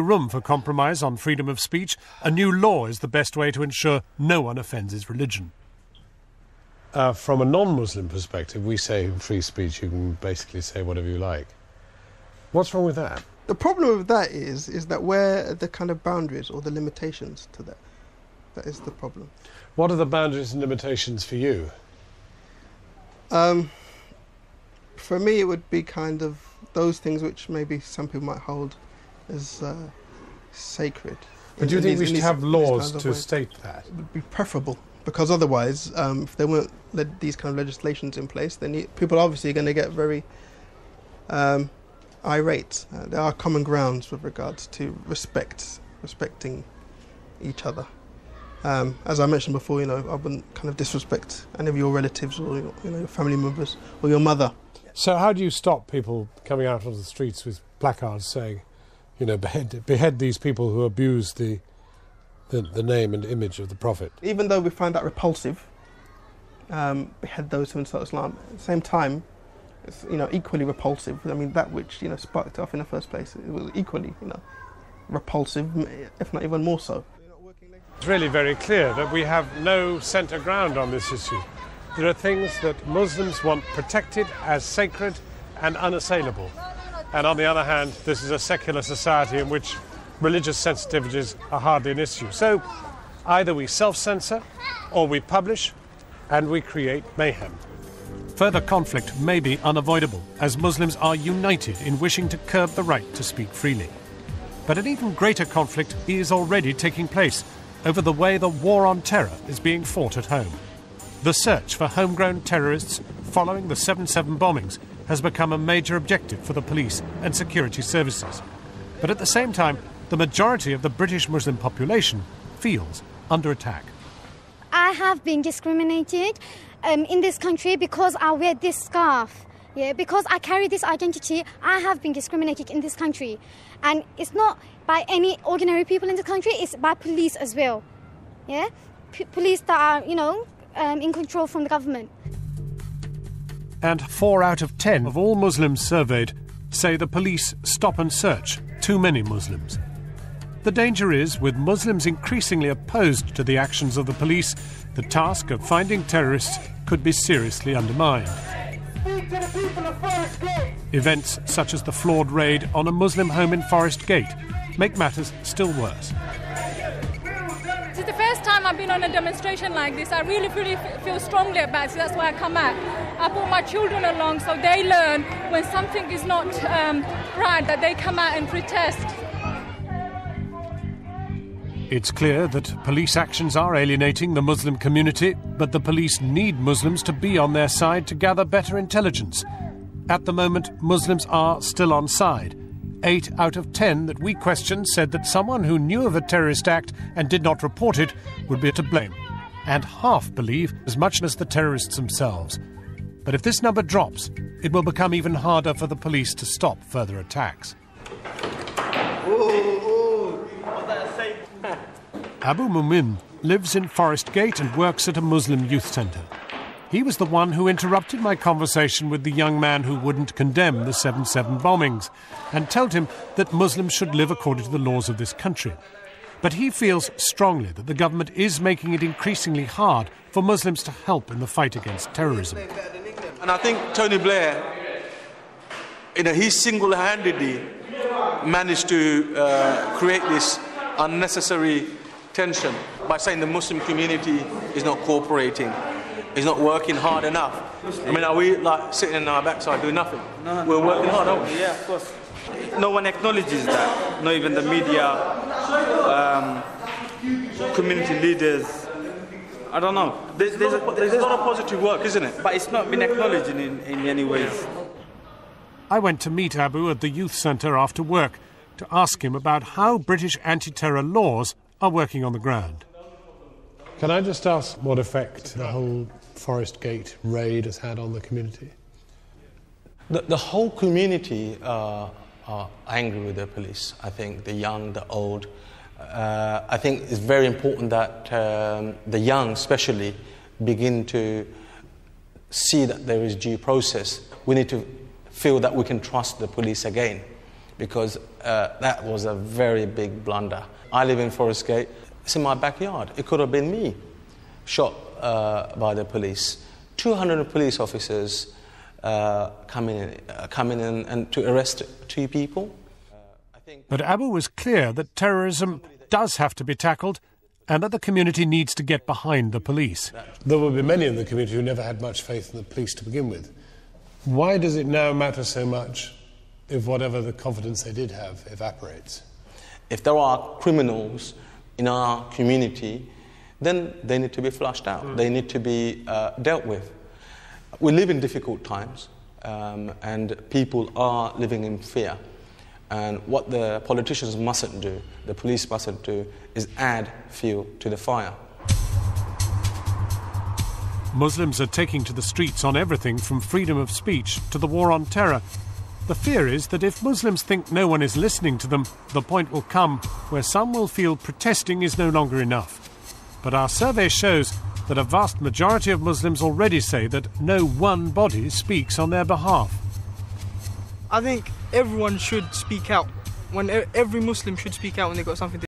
room for compromise on freedom of speech, a new law is the best way to ensure no one offends his religion. From a non-Muslim perspective, we say in free speech you can basically say whatever you like. What's wrong with that? The problem with that is that where are the kind of boundaries or the limitations to that? That is the problem. What are the boundaries and limitations for you? For me, it would be kind of those things which maybe some people might hold as sacred. But do you think we should have laws to state that? It would be preferable, because otherwise, if there weren't these kind of legislations in place, then people are obviously going to get very irate. There are common grounds with regards to respecting each other. As I mentioned before, I wouldn't kind of disrespect any of your relatives or your family members or your mother. So how do you stop people coming out onto the streets with placards saying, behead these people who abuse the name and image of the Prophet? Even though we find that repulsive, behead those who insult Islam, at the same time, it's equally repulsive. I mean, that which sparked it off in the first place, it was equally repulsive, if not even more so. It's really very clear that we have no centre ground on this issue. There are things that Muslims want protected as sacred and unassailable. And on the other hand, this is a secular society in which religious sensitivities are hardly an issue. So either we self-censor or we publish and we create mayhem. Further conflict may be unavoidable, as Muslims are united in wishing to curb the right to speak freely. But an even greater conflict is already taking place over the way the war on terror is being fought at home. The search for homegrown terrorists following the 7/7 bombings has become a major objective for the police and security services. But at the same time, the majority of the British Muslim population feels under attack. I have been discriminated in this country because I wear this scarf. Yeah, because I carry this identity, I have been discriminated in this country. And it's not by any ordinary people in the country, it's by police as well. Yeah? Police that are, in control from the government. And 4 out of 10 of all Muslims surveyed say the police stop and search too many Muslims. The danger is, with Muslims increasingly opposed to the actions of the police, the task of finding terrorists could be seriously undermined. Events such as the flawed raid on a Muslim home in Forest Gate make matters still worse. This is the first time I've been on a demonstration like this. I really feel strongly about it, so that's why I come out. I brought my children along so they learn when something is not right, that they come out and protest. It's clear that police actions are alienating the Muslim community, but the police need Muslims to be on their side to gather better intelligence. At the moment, Muslims are still on side. 8 out of 10 that we questioned said that someone who knew of a terrorist act and did not report it would be to blame. And half believe as much as the terrorists themselves. But if this number drops, it will become even harder for the police to stop further attacks. Abu Mumin lives in Forest Gate and works at a Muslim youth centre. He was the one who interrupted my conversation with the young man who wouldn't condemn the 7/7 bombings and told him that Muslims should live according to the laws of this country. But he feels strongly that the government is making it increasingly hard for Muslims to help in the fight against terrorism. And I think Tony Blair, he single-handedly managed to create this unnecessary tension by saying the Muslim community is not cooperating, is not working hard enough. I mean, are we sitting in our backside doing nothing? No, we're working hard, aren't we? Yeah, of course. No one acknowledges that. Not even the media, community leaders. I don't know. There's a lot of positive work, isn't it? But it's not been acknowledged in any ways. I went to meet Abu at the youth centre after work to ask him about how British anti-terror laws are working on the ground. Can I just ask what effect the whole Forest Gate raid has had on the community? The whole community are angry with the police. I think the young, the old. I think it's very important that the young especially begin to see that there is due process. We need to feel that we can trust the police again. because that was a very big blunder. I live in Forest Gate. It's in my backyard. It could have been me shot by the police. 200 police officers coming in and to arrest 2 people. But Abu was clear that terrorism does have to be tackled and that the community needs to get behind the police. There will be many in the community who never had much faith in the police to begin with. Why does it now matter so much if whatever the confidence they did have evaporates? If there are criminals in our community, then they need to be flushed out. They need to be dealt with. We live in difficult times, and people are living in fear. And what the politicians mustn't do, the police mustn't do, is add fuel to the fire. Muslims are taking to the streets on everything from freedom of speech to the war on terror. The fear is that if Muslims think no one is listening to them, the point will come where some will feel protesting is no longer enough. But our survey shows that a vast majority of Muslims already say that no one body speaks on their behalf. I think everyone should speak out. Every Muslim should speak out when they've got something to